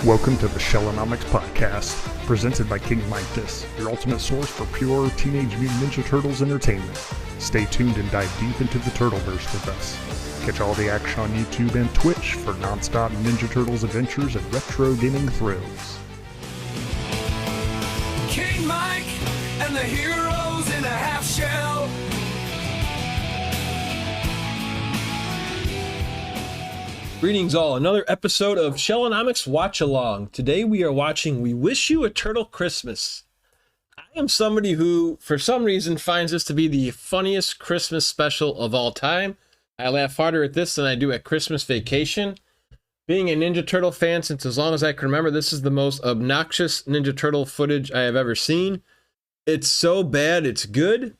Welcome to the Shellonomics Podcast, presented by King Midas, your ultimate source for pure Teenage Mutant Ninja Turtles entertainment. Stay tuned and dive deep into the Turtleverse with us. Catch all the action on YouTube and Twitch for non-stop Ninja Turtles adventures and retro gaming thrills. King Mike and the heroes in a half shell. Greetings all, another episode of Shellonomics Watch Along. Today we are watching We Wish You a Turtle Christmas. I am somebody who, for some reason, finds this to be the funniest Christmas special of all time. I laugh harder at this than I do at Christmas Vacation. Being a Ninja Turtle fan since as long as I can remember, this is the most obnoxious Ninja Turtle footage I have ever seen. It's so bad, it's good.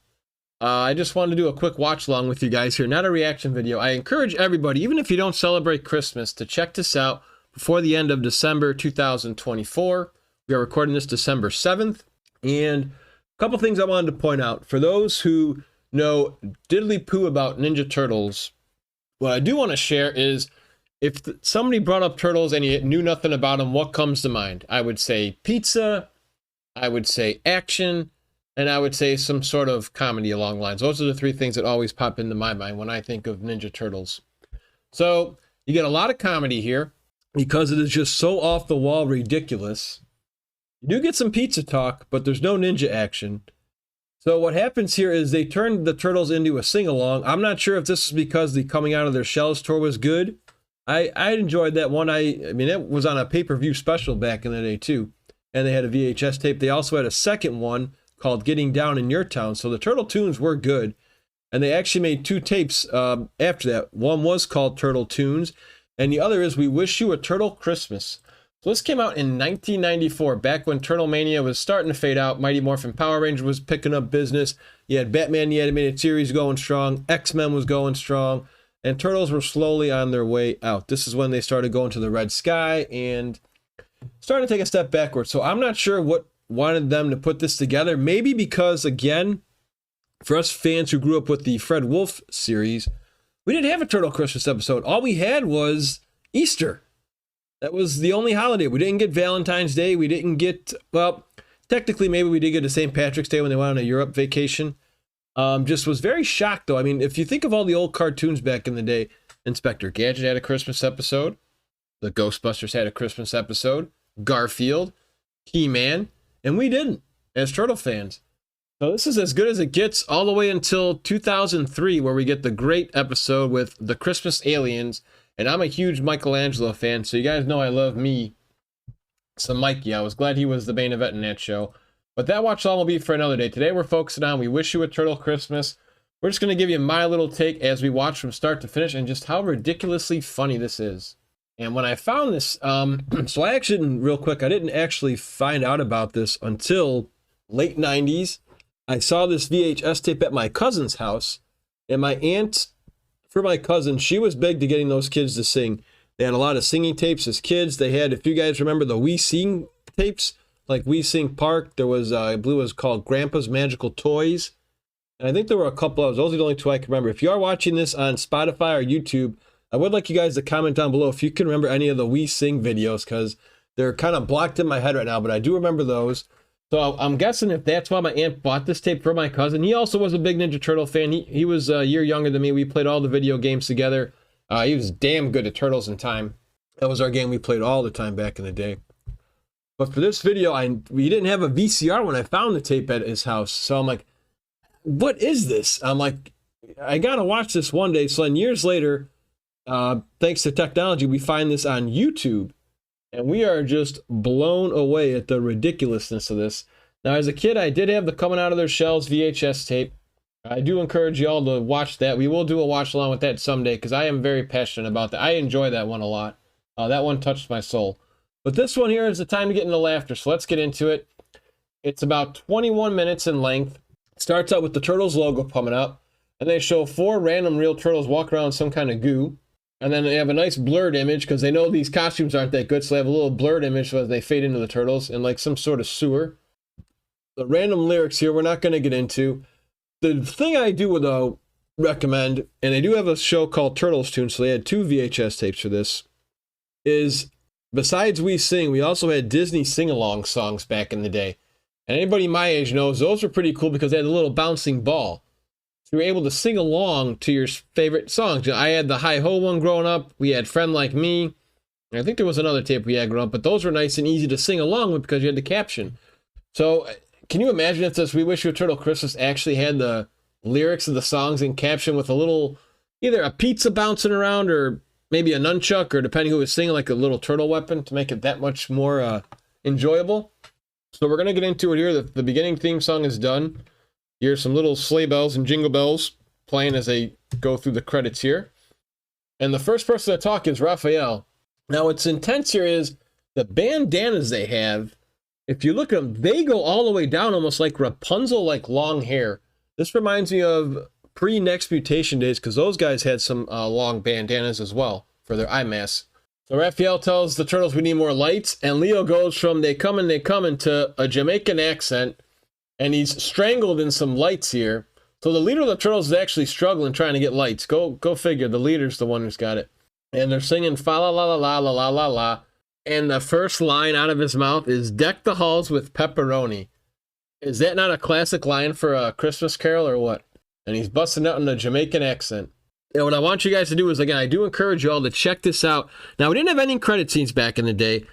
I just wanted to do a quick watch along with you guys here, not a reaction video. I encourage everybody, even if you don't celebrate Christmas, to check this out before the end of December 2024. We are recording this December 7th. And a couple things I wanted to point out. For those who know diddly poo about Ninja Turtles, what I do want to share is if somebody brought up Turtles and you knew nothing about them, what comes to mind? I would say pizza, I would say action, and I would say some sort of comedy along the lines. Those are the three things that always pop into my mind when I think of Ninja Turtles. So you get a lot of comedy here because it is just so off the wall ridiculous. You do get some pizza talk, but there's no ninja action. So what happens here is they turned the Turtles into a sing-along. I'm not sure if this is because the Coming Out of Their Shells tour was good. I enjoyed that one. I mean, it was on a pay-per-view special back in the day too. And they had a VHS tape. They also had a second one called Getting Down in Your Town. So the Turtle Tunes were good. And they actually made two tapes after that. One was called Turtle Tunes, and the other is We Wish You a Turtle Christmas. So this came out in 1994, back when Turtle Mania was starting to fade out. Mighty Morphin Power Ranger was picking up business. You had Batman the Animated Series going strong. X-Men was going strong. And Turtles were slowly on their way out. This is when they started going to the red sky and starting to take a step backwards. So I'm not sure what wanted them to put this together. Maybe because, again, for us fans who grew up with the Fred Wolf series, we didn't have a Turtle Christmas episode. All we had was Easter. That was the only holiday. We didn't get Valentine's Day. We didn't get, well, technically maybe we did get a St. Patrick's Day when they went on a Europe vacation. Just was very shocked, though. I mean, if you think of all the old cartoons back in the day, Inspector Gadget had a Christmas episode. The Ghostbusters had a Christmas episode. Garfield, He-Man, and we didn't, as Turtle fans. So this is as good as it gets all the way until 2003, where we get the great episode with the Christmas Aliens. And I'm a huge Michelangelo fan, so you guys know I love me some Mikey. I was glad he was the main event in that show. But that watch along will be for another day. Today we're focusing on We Wish You a Turtle Christmas. We're just going to give you my little take as we watch from start to finish and just how ridiculously funny this is. And when I found this, so I actually didn't, real quick, I didn't actually find out about this until late 90s. I saw this VHS tape at my cousin's house, and my aunt, for my cousin, she was big to getting those kids to sing. They had a lot of singing tapes as kids. They had, if you guys remember the We Sing tapes, like We Sing Park, there was, I believe it was called Grandpa's Magical Toys. And I think there were a couple others. Those are the only two I can remember. If you are watching this on Spotify or YouTube, I would like you guys to comment down below if you can remember any of the We Sing videos, because they're kind of blocked in my head right now, but I do remember those. So I'm guessing if that's why my aunt bought this tape for my cousin. He also was a big Ninja Turtle fan. He was a year younger than me. We played all the video games together. He was damn good at Turtles in Time. That was our game we played all the time back in the day. But for this video, we didn't have a VCR when I found the tape at his house. So I'm like, what is this? I'm like, I got to watch this one day. So then years later, thanks to technology, we find this on YouTube, and we are just blown away at the ridiculousness of this. Now, as a kid, I did have the Coming Out of Their Shells VHS tape. I do encourage you all to watch that. We will do a watch along with that someday, because I am very passionate about that. I enjoy that one a lot. That one touched my soul. But this one here is the time to get into laughter, so let's get into it. It's about 21 minutes in length. It starts out with the Turtles logo coming up, and they show 4 random real turtles walking around some kind of goo. And then they have a nice blurred image because they know these costumes aren't that good, so they have a little blurred image as they fade into the turtles in like some sort of sewer. The random lyrics here we're not going to get into. The thing I do though recommend, and they do have a show called Turtles Tunes, so they had 2 VHS tapes for this, is besides We Sing, we also had Disney sing-along songs back in the day. And anybody my age knows those were pretty cool because they had a little bouncing ball. So you were able to sing along to your favorite songs. I had the Hi-Ho one growing up. We had Friend Like Me. And I think there was another tape we had growing up, but those were nice and easy to sing along with because you had the caption. So can you imagine if this We Wish You a Turtle Christmas actually had the lyrics of the songs in caption with a little, either a pizza bouncing around or maybe a nunchuck, or depending who was singing, like a little turtle weapon to make it that much more enjoyable? So we're going to get into it here. The beginning theme song is done. Here's some little sleigh bells and jingle bells playing as they go through the credits here. And the first person to talk is Raphael. Now what's intense here is the bandanas they have. If you look at them, they go all the way down almost like Rapunzel, like long hair. This reminds me of pre-Next Mutation days because those guys had some long bandanas as well for their eye masks. So Raphael tells the turtles we need more lights, and Leo goes from they coming to a Jamaican accent, and he's strangled in some lights here. So the leader of the turtles is actually struggling trying to get lights. Go figure, the leader's the one who's got it. And they're singing fa la la la la la la la la. And the first line out of his mouth is deck the halls with pepperoni. Is that not a classic line for a Christmas Carol or what? And he's busting out in a Jamaican accent. And what I want you guys to do is, again, I do encourage you all to check this out. Now, we didn't have any credit scenes back in the day,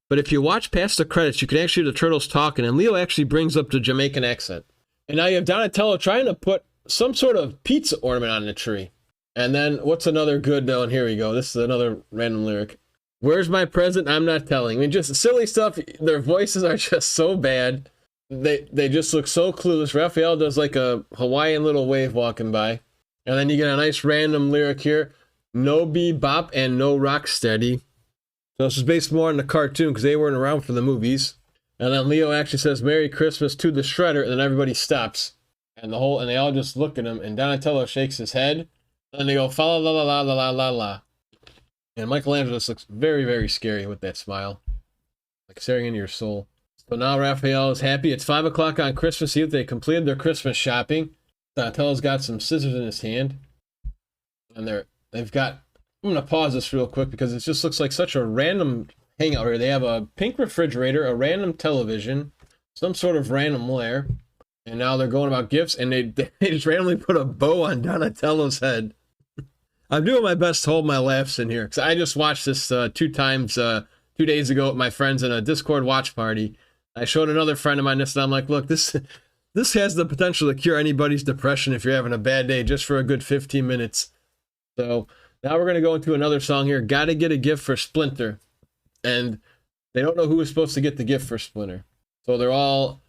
but if you watch past the credits, you can actually hear the turtles talking, and Leo actually brings up the Jamaican accent. And now you have Donatello trying to put some sort of pizza ornament on the tree. And then, what's another good one? Here we go. This is another random lyric. Where's my present? I'm not telling. I mean, just silly stuff. Their voices are just so bad. They just look so clueless. Raphael does like a Hawaiian little wave walking by. And then you get a nice random lyric here. No bebop and no rock steady. So this is based more on the cartoon because they weren't around for the movies. And then Leo actually says Merry Christmas to the Shredder, and then everybody stops. And they all just look at him, and Donatello shakes his head. And they go fa la la la la la la la. And Michelangelo just looks very, very scary with that smile. Like staring into your soul. So now Raphael is happy. It's 5 o'clock on Christmas Eve. They completed their Christmas shopping. Donatello's got some scissors in his hand. And they've got... I'm going to pause this real quick because it just looks like such a random hangout here. They have a pink refrigerator, a random television, some sort of random lair. And now they're going about gifts, and they just randomly put a bow on Donatello's head. I'm doing my best to hold my laughs in here because I just watched this 2 times 2 days ago with my friends in a Discord watch party. I showed another friend of mine this, and I'm like, look, this has the potential to cure anybody's depression if you're having a bad day just for a good 15 minutes. So now we're going to go into another song here. Gotta get a gift for Splinter. And they don't know who was supposed to get the gift for Splinter. So they're all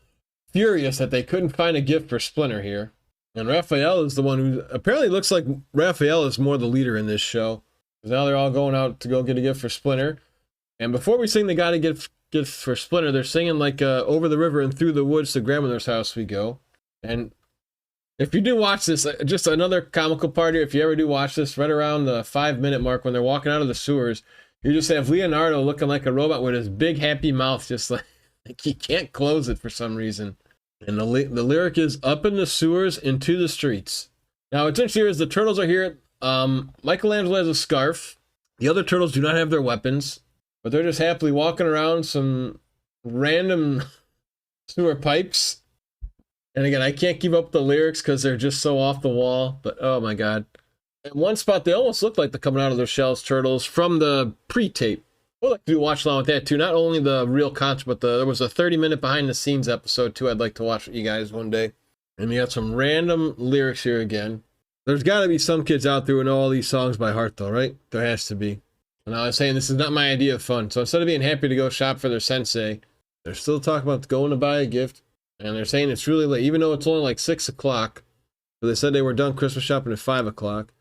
furious that they couldn't find a gift for Splinter here. And Raphael is the one who apparently looks like Raphael is more the leader in this show. Because now they're all going out to go get a gift for Splinter. And before we sing the Gotta Get Gift for Splinter, they're singing like over the river and through the woods to grandmother's house we go. And if you do watch this, just another comical part here, if you ever do watch this, right around the 5-minute mark when they're walking out of the sewers, you just have Leonardo looking like a robot with his big happy mouth, just like he can't close it for some reason. And the lyric is, up in the sewers, into the streets. Now, what's interesting here is the turtles are here. Michelangelo has a scarf. The other turtles do not have their weapons, but they're just happily walking around some random sewer pipes. And again, I can't keep up the lyrics because they're just so off the wall, but oh my god. In one spot, they almost look like they're coming out of their shells, turtles, from the pre-tape. We'll like to do watch along with that too. Not only the real content, but there was a 30-minute behind-the-scenes episode too I'd like to watch with you guys one day. And we got some random lyrics here again. There's got to be some kids out there who know all these songs by heart though, right? There has to be. And I was saying this is not my idea of fun. So instead of being happy to go shop for their sensei, they're still talking about going to buy a gift. And they're saying it's really late, even though it's only like 6 o'clock. But they said they were done Christmas shopping at 5 o'clock.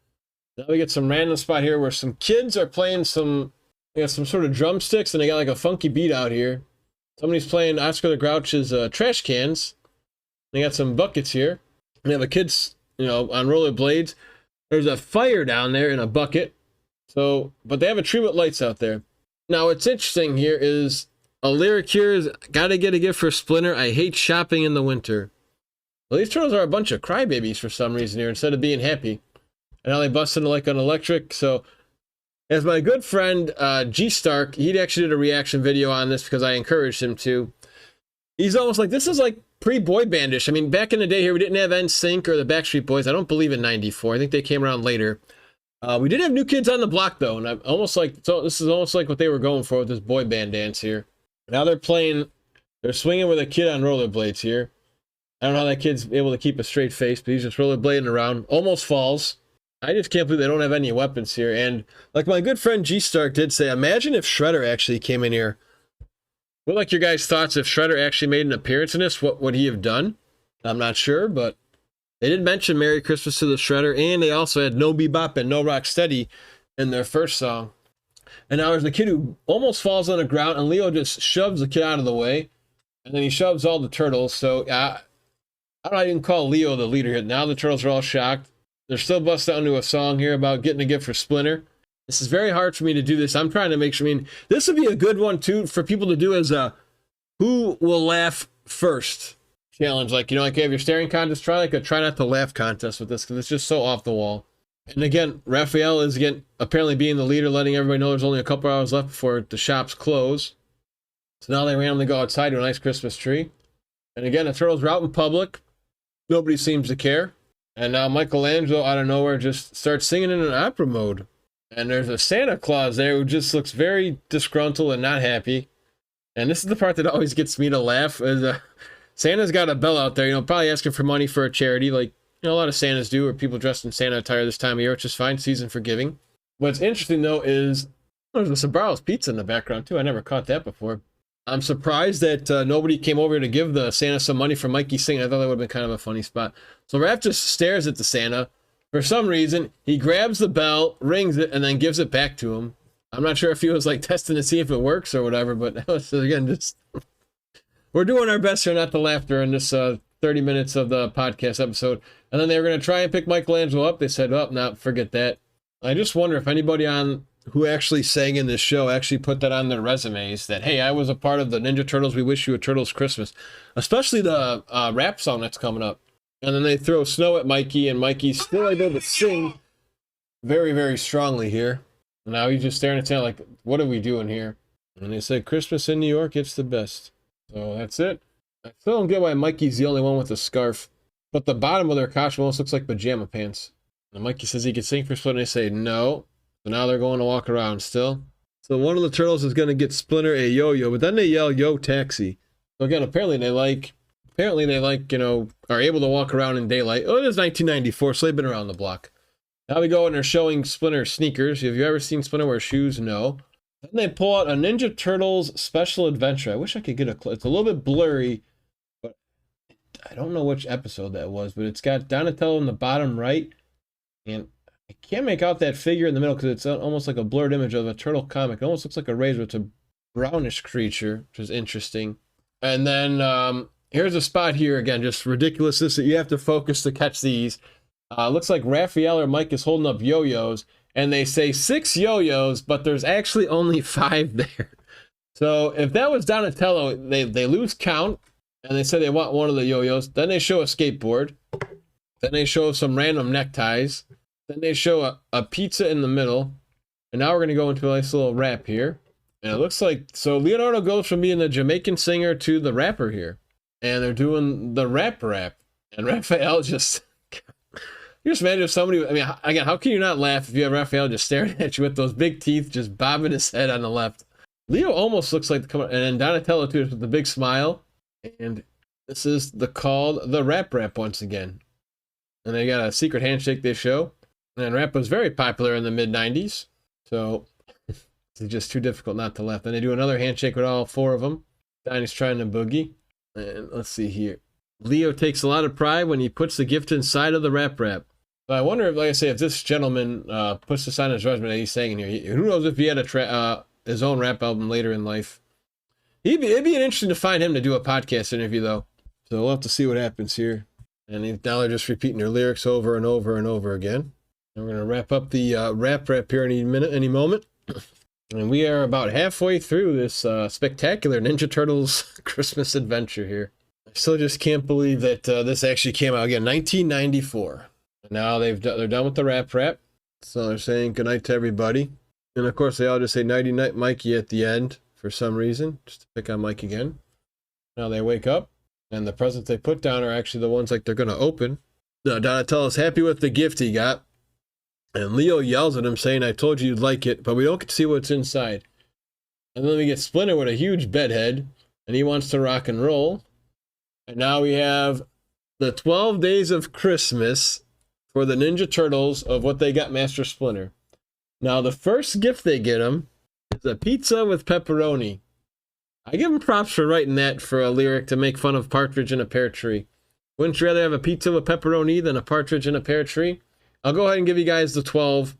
Now we get some random spot here where some kids are playing they got some sort of drumsticks, and they got like a funky beat out here. Somebody's playing Oscar the Grouch's trash cans. They got some buckets here. And they have a kid's, on rollerblades. There's a fire down there in a bucket. So, but they have a tree with lights out there. Now, what's interesting here is a lyric here is, gotta get a gift for Splinter. I hate shopping in the winter. Well, these turtles are a bunch of crybabies for some reason here instead of being happy. And now they bust into like an electric. So As my good friend G Stark, he actually did a reaction video on this because I encouraged him to. He's almost like, this is like pre-boy bandish. I mean, back in the day here, we didn't have NSYNC or the Backstreet Boys. I don't believe in 94. I think they came around later. We did have New Kids on the Block, though, and I'm almost like, so this is almost like what they were going for with this boy band dance here. Now they're swinging with a kid on rollerblades here. I don't know how that kid's able to keep a straight face, but he's just rollerblading around. Almost falls. I just can't believe they don't have any weapons here. And like my good friend G Stark did say, imagine if Shredder actually came in here. What like your guys' thoughts if Shredder actually made an appearance in this? What would he have done? I'm not sure, but they did mention Merry Christmas to the Shredder, and they also had No Bebop and No Rock Steady in their first song. And now there's the kid who almost falls on the ground, and Leo just shoves the kid out of the way, and then he shoves all the turtles. So I don't know how you can call Leo the leader here. Now the turtles are all shocked. They're still busting out into a song here about getting a gift for Splinter. This is very hard for me to do this. I'm trying to make sure, I mean, this would be a good one too for people to do as a who will laugh first challenge. Like, you know, like you have your staring contest, try like a try not to laugh contest with this because it's just so off the wall. And again, Raphael is again apparently being the leader, letting everybody know there's only a couple hours left before the shops close. So now they randomly go outside to a nice Christmas tree. And again, the turtles are out in public. Nobody seems to care. And now Michelangelo out of nowhere just starts singing in an opera mode. And there's a Santa Claus there who just looks very disgruntled and not happy. And this is the part that always gets me to laugh. Is Santa's got a bell out there, you know, probably asking for money for a charity, like, you know, a lot of Santas do, or people dressed in Santa attire this time of year, which is fine, season for giving. What's interesting, though, is there's a Sabro's Pizza in the background, too. I never caught that before. I'm surprised that nobody came over to give the Santa some money for Mikey singing. I thought that would have been kind of a funny spot. So Raph just stares at the Santa. For some reason, he grabs the bell, rings it, and then gives it back to him. I'm not sure if he was like testing to see if it works or whatever, but that was, again, just we're doing our best here not to laugh during this 30 minutes of the podcast episode. And then they were going to try and pick Michelangelo up. They said, oh, no, forget that. I just wonder if anybody on who actually sang in this show actually put that on their resumes that, hey, I was a part of the Ninja Turtles, We Wish You a Turtles Christmas, especially the rap song that's coming up. And then they throw snow at Mikey, and Mikey's still able to sing very, very strongly here. And now he's just staring at Santa like, what are we doing here? And they said, Christmas in New York, it's the best. So that's it. I still don't get why Mikey's the only one with a scarf. But the bottom of their costume almost looks like pajama pants. And Mikey says he could sing for Splinter, and they say no. So now they're going to walk around still. So one of the turtles is going to get Splinter a yo-yo, but then they yell, yo, taxi. So again, apparently they like, you know, are able to walk around in daylight. Oh, it is 1994, so they've been around the block. Now we go and they're showing Splinter sneakers. Have you ever seen Splinter wear shoes? No. Then they pull out a Ninja Turtles Special Adventure. I wish I could get it's a little bit blurry, but I don't know which episode that was, but it's got Donatello in the bottom right, and I can't make out that figure in the middle because it's almost like a blurred image of a turtle comic. It almost looks like a razor. It's a brownish creature, which is interesting. And then here's a spot here, again, just ridiculousness that you have to focus to catch these. Looks like Raphael or Mike is holding up yo-yos, and they say 6 yo-yos, but there's actually only 5 there. So if that was Donatello, they lose count, and they say they want one of the yo-yos. Then they show a skateboard. Then they show some random neckties. Then they show a pizza in the middle. And now we're going to go into a nice little rap here. And it looks like, so Leonardo goes from being the Jamaican singer to the rapper here. And they're doing the rap. And Raphael just... You just imagine if somebody, I mean, again, how can you not laugh if you have Raphael just staring at you with those big teeth, just bobbing his head on the left? Leo almost looks like and then Donatello too, with the big smile. And this is the rap once again. And they got a secret handshake they show. And rap was very popular in the mid-90s. So it's just too difficult not to laugh. Then they do another handshake with all 4 of them. Donnie's trying to boogie. And let's see here. Leo takes a lot of pride when he puts the gift inside of the rap. So I wonder if, like I say, if this gentleman puts this on his resume that he's saying in here, who knows if he had his own rap album later in life. It'd be interesting to find him to do a podcast interview, though. So we'll have to see what happens here. And now they're just repeating their lyrics over and over and over again. And we're going to wrap up the rap here any moment. And we are about halfway through this spectacular Ninja Turtles Christmas adventure here. I still just can't believe that this actually came out again, 1994. And now they're done with the rap. So they're saying goodnight to everybody. And of course, they all just say nighty night Mikey at the end for some reason, just to pick on Mike again. Now they wake up, and the presents they put down are actually the ones like they're going to open. Donatello's happy with the gift he got, and Leo yells at him saying, I told you you'd like it, but we don't get to see what's inside. And then we get Splinter with a huge bedhead, and he wants to rock and roll. And now we have the 12 days of Christmas for the Ninja Turtles of what they got Master Splinter. Now, the first gift they get him is a pizza with pepperoni. I give him props for writing that for a lyric to make fun of partridge in a pear tree. Wouldn't you rather have a pizza with pepperoni than a partridge in a pear tree? I'll go ahead and give you guys the 12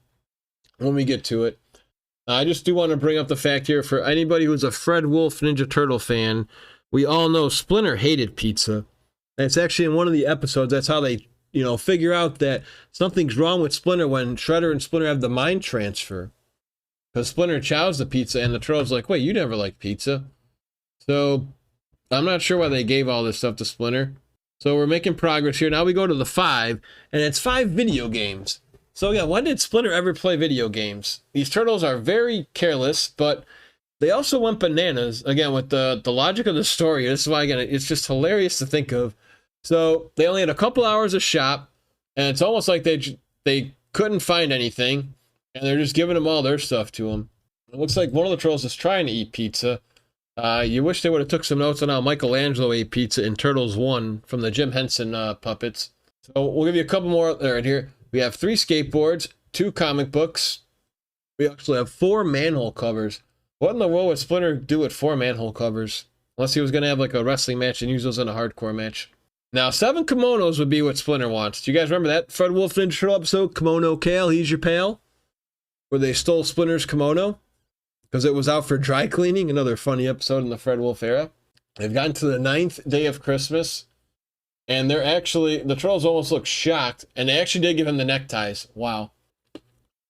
when we get to it. I just do want to bring up the fact here for anybody who's a Fred Wolf Ninja Turtle fan, we all know Splinter hated pizza. And it's actually in one of the episodes, that's how they figure out that something's wrong with Splinter when Shredder and Splinter have the mind transfer. Because Splinter chows the pizza, and the Turtle's like, wait, you never liked pizza. So, I'm not sure why they gave all this stuff to Splinter. So, we're making progress here. Now we go to the 5, and it's 5 video games. So, yeah, when did Splinter ever play video games? These Turtles are very careless, but they also went bananas, again, with the logic of the story. This is why, again, it's just hilarious to think of. So they only had a couple hours of shop, and it's almost like they couldn't find anything, and they're just giving them all their stuff to them. It looks like one of the Trolls is trying to eat pizza. You wish they would have took some notes on how Michelangelo ate pizza in Turtles 1 from the Jim Henson puppets. So we'll give you a couple more right here. We have 3 skateboards, 2 comic books. We actually have 4 manhole covers. What in the world would Splinter do with 4 manhole covers? Unless he was going to have like a wrestling match and use those in a hardcore match. Now, 7 kimonos would be what Splinter wants. Do you guys remember that Fred Wolf Ninja Turtle episode, Kimono Kale, He's Your Pal? Where they stole Splinter's kimono because it was out for dry cleaning. Another funny episode in the Fred Wolf era. They've gotten to the 9th day of Christmas, and the Turtles almost look shocked, and they actually did give him the neckties. Wow.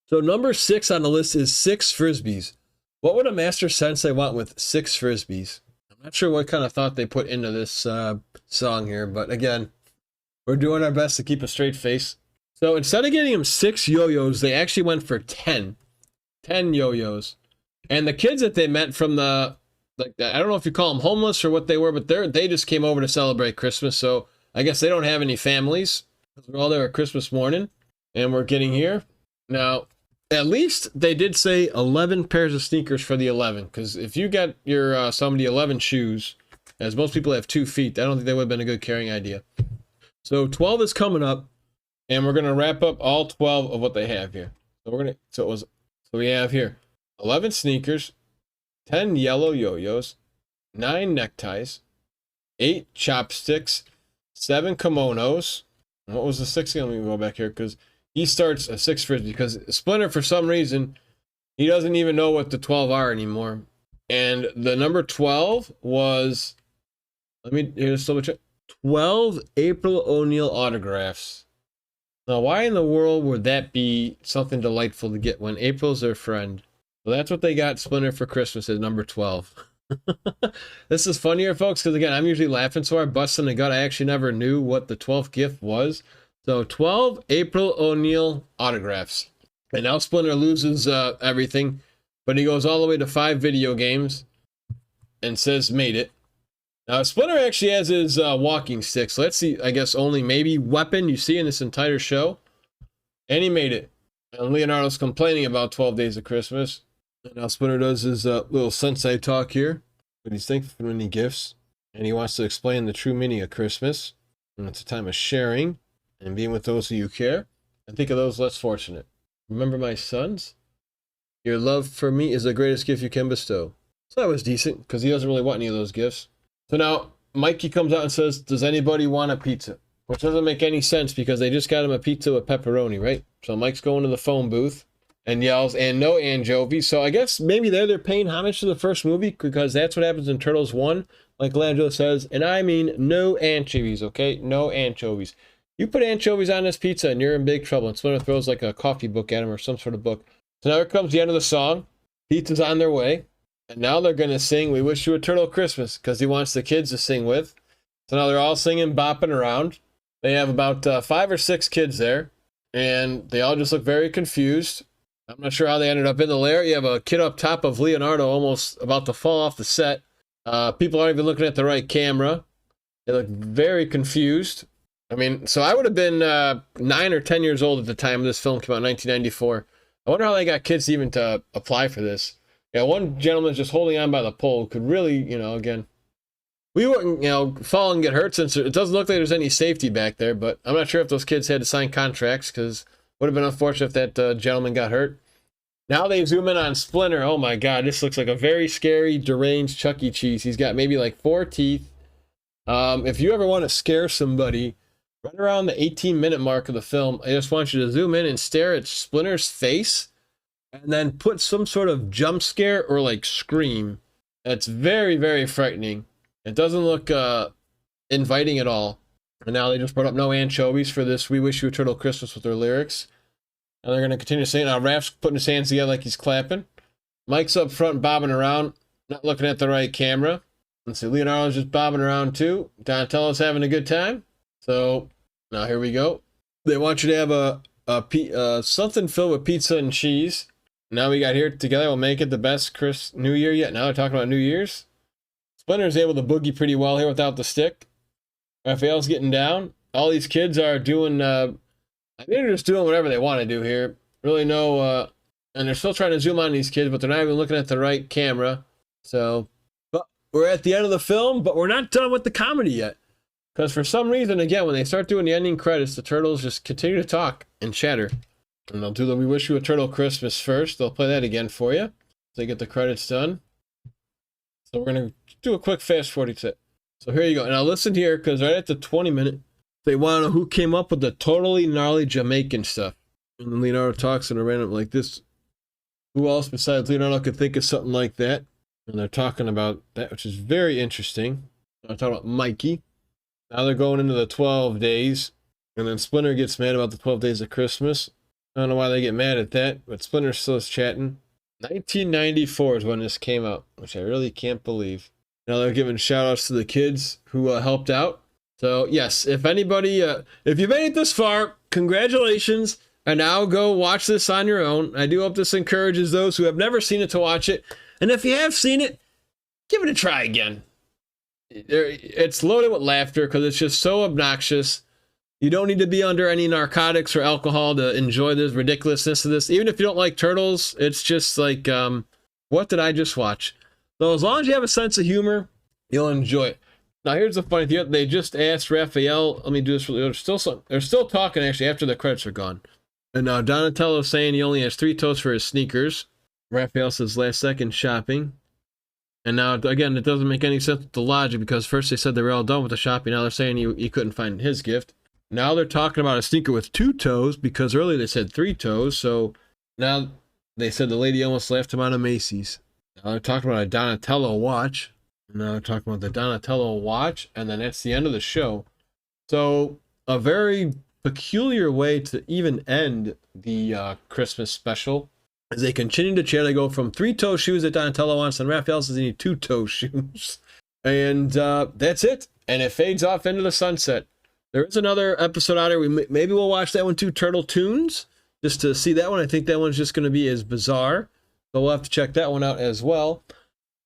So number 6 on the list is 6 Frisbees. What would a Master Sensei want with 6 Frisbees? I'm not sure what kind of thought they put into this song here, but again, we're doing our best to keep a straight face. So instead of getting him 6 yo-yos, they actually went for 10. 10 yo-yos. And the kids that they met from I don't know if you call them homeless or what they were, but they just came over to celebrate Christmas. So I guess they don't have any families. We're all there at Christmas morning, and we're getting here. Now, at least they did say 11 pairs of sneakers for the 11, because if you got your somebody 11 shoes, as most people have 2 feet, I don't think that would have been a good carrying idea. So 12 is coming up, and we're gonna wrap up all 12 of what they have here. So we have here 11 sneakers, 10 yellow yo-yos, 9 neckties, 8 chopsticks, 7 kimonos. And what was the 6th again? Let me go back here because he starts a 6 frisbee because Splinter, for some reason, he doesn't even know what the 12 are anymore. And the number 12 was, here's double check, 12 April O'Neil autographs. Now, why in the world would that be something delightful to get when April's their friend? Well, that's what they got Splinter for Christmas at number 12. This is funnier, folks, because again, I'm usually laughing so hard, busting the gut. I actually never knew what the 12th gift was. So 12 April O'Neil autographs. And now Splinter loses everything, but he goes all the way to 5 video games and says, made it. Now, Splinter actually has his walking stick. So let's see, I guess, only maybe weapon you see in this entire show. And he made it. And Leonardo's complaining about 12 Days of Christmas. And now Splinter does his little sensei talk here. But he's thankful for any gifts. And he wants to explain the true meaning of Christmas. And it's a time of sharing and being with those who you care. And think of those less fortunate. Remember, my sons, your love for me is the greatest gift you can bestow. So that was decent, because he doesn't really want any of those gifts. So now, Mikey comes out and says, does anybody want a pizza? Which doesn't make any sense, because they just got him a pizza with pepperoni, right? So Mike's going to the phone booth and yells, and no anchovies. So I guess maybe they're paying homage to the first movie, because that's what happens in Turtles 1. Like Michelangelo says, and I mean no anchovies, okay? No anchovies. You put anchovies on this pizza and you're in big trouble. And Splinter throws like a coffee book at him or some sort of book. So now here comes the end of the song. Pizza's on their way. And now they're going to sing We Wish You a Turtle Christmas because he wants the kids to sing with. So now they're all singing, bopping around. They have about 5 or 6 kids there. And they all just look very confused. I'm not sure how they ended up in the lair. You have a kid up top of Leonardo almost about to fall off the set. People aren't even looking at the right camera. They look very confused. I mean, so I would have been 9 or 10 years old at the time this film came out in 1994. I wonder how they got kids even to apply for this. Yeah, one gentleman's just holding on by the pole. Could really, again, we wouldn't, fall and get hurt since it doesn't look like there's any safety back there, but I'm not sure if those kids had to sign contracts because it would have been unfortunate if that gentleman got hurt. Now they zoom in on Splinter. Oh my God, this looks like a very scary, deranged Chuck E. Cheese. He's got maybe like 4 teeth. If you ever want to scare somebody, right around the 18-minute mark of the film, I just want you to zoom in and stare at Splinter's face and then put some sort of jump scare or like scream. That's very, very frightening. It doesn't look inviting at all. And now they just brought up no anchovies for this We Wish You a Turtle Christmas with their lyrics. And they're going to continue saying, now Raph's putting his hands together like he's clapping. Mike's up front bobbing around, not looking at the right camera. Let's see, Leonardo's just bobbing around too. Donatello's having a good time. So now here we go. They want you to have something filled with pizza and cheese. Now we got here together. We'll make it the best New Year yet. Now they're talking about New Year's. Splinter's able to boogie pretty well here without the stick. Raphael's getting down. All these kids are doing, I think they're just doing whatever they want to do here. Really no, and they're still trying to zoom on these kids, but they're not even looking at the right camera. So, but we're at the end of the film, but we're not done with the comedy yet. Because for some reason, again, when they start doing the ending credits, the turtles just continue to talk and chatter. And they'll do the We Wish You a Turtle Christmas first. They'll play that again for you. So they get the credits done. So we're going to do a quick fast forward set. So here you go. Now listen here, because right at the 20-minute, they want to know who came up with the totally gnarly Jamaican stuff. And then Leonardo talks in a random like this. Who else besides Leonardo could think of something like that? And they're talking about that, which is very interesting. I'm talking about Mikey. Now they're going into the 12 days. And then Splinter gets mad about the 12 days of Christmas. I don't know why they get mad at that, but Splinter still is chatting. 1994 is when this came out, which I really can't believe. Now they're giving shout outs to the kids who helped out. So yes, if anybody, if you've made it this far, congratulations. And now go watch this on your own. I do hope this encourages those who have never seen it to watch it. And if you have seen it, give it a try again. It's loaded with laughter because it's just so obnoxious. You don't need to be under any narcotics or alcohol to enjoy this ridiculousness of this. Even if you don't like turtles, it's just like, what did I just watch? So as long as you have a sense of humor, you'll enjoy it. Now here's the funny thing. They just asked Raphael, let me do this. They're still talking actually after the credits are gone. And now Donatello's saying he only has 3 toes for his sneakers. Raphael says last second shopping. And now, again, it doesn't make any sense with the logic because first they said they were all done with the shopping. Now they're saying he couldn't find his gift. Now they're talking about a sneaker with 2 toes because earlier they said 3 toes. So now they said the lady almost left him out of Macy's. Now they're talking about a Donatello watch. Now they're talking about the Donatello watch. And then that's the end of the show. So a very peculiar way to even end the Christmas special as they continue to chat. They go from 3-toe shoes that Donatello wants, and Raphael says they need 2-toe shoes. And that's it. And it fades off into the sunset. There is another episode out here. Maybe we'll watch that one too, Turtle Tunes, just to see that one. I think that one's just going to be as bizarre. So we'll have to check that one out as well.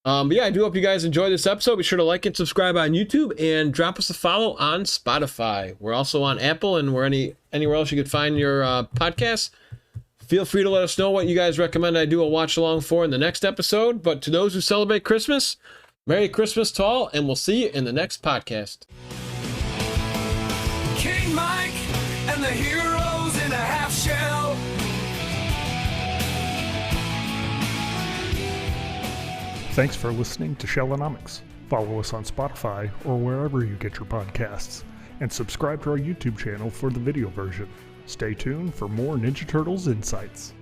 But yeah, I do hope you guys enjoyed this episode. Be sure to like and subscribe on YouTube and drop us a follow on Spotify. We're also on Apple, and we're anywhere else you could find your podcasts. Feel free to let us know what you guys recommend I do a watch along for in the next episode. But to those who celebrate Christmas, Merry Christmas to all, and we'll see you in the next podcast. King Mike and the heroes in a half shell. Thanks for listening to Shellonomics. Follow us on Spotify or wherever you get your podcasts, and subscribe to our YouTube channel for the video version. Stay tuned for more Ninja Turtles insights.